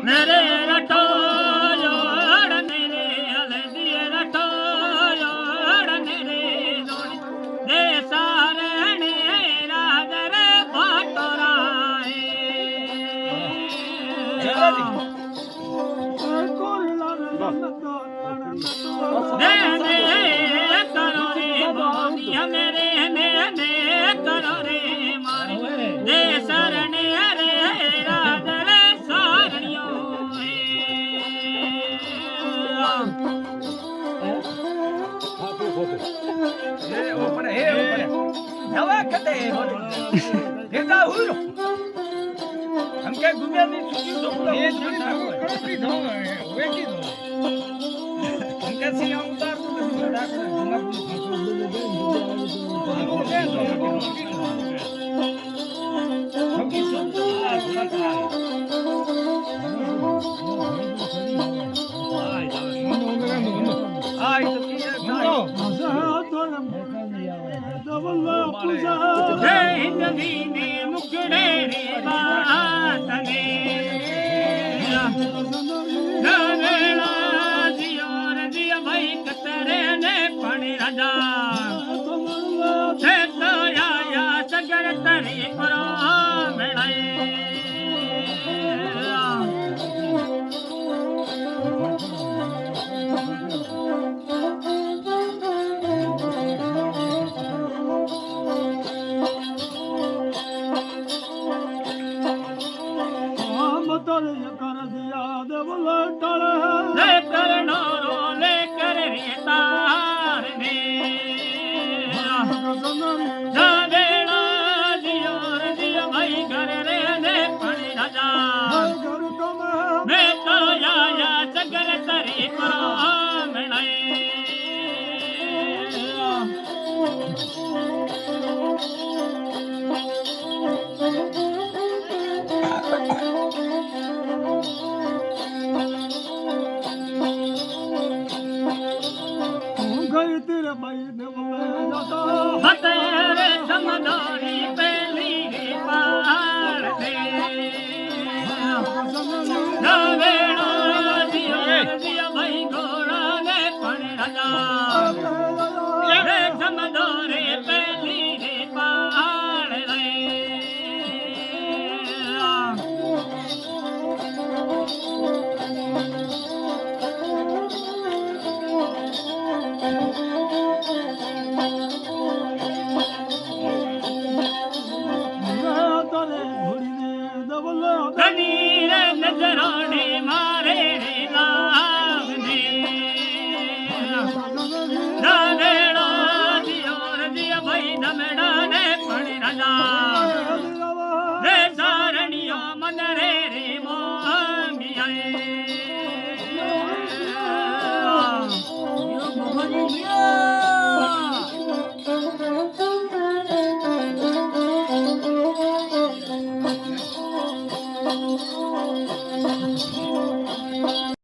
मेरे रटो मेरे हल्दी रटो मेरे जोड़ी दे सारणे राजर भाटोराए दे करो रे मोनिया मेरे ने करो रे मारे दे शरणे रे राजर सारणियों हमके दुनिया में छुट्टी दो ये छुट्टी दो कड़ी दो वे की दो हमके से हम उतार दो डॉक्टर हमकी सुन आई तो जय हिंद वीने मुकड़े रे बात ने नवेला जियो रे जियो भाई कतरे ने पानी राजा से तो या सगर तरी करो मेड़ाए कर दिया देवल टले लेकर नौरो लेकर रेतार में जावेला जियो रे जियो भाई घर रे ने पड़ी राजा मैं तो या सगर तरी करो मेड़ाए गई तेरे भाई देव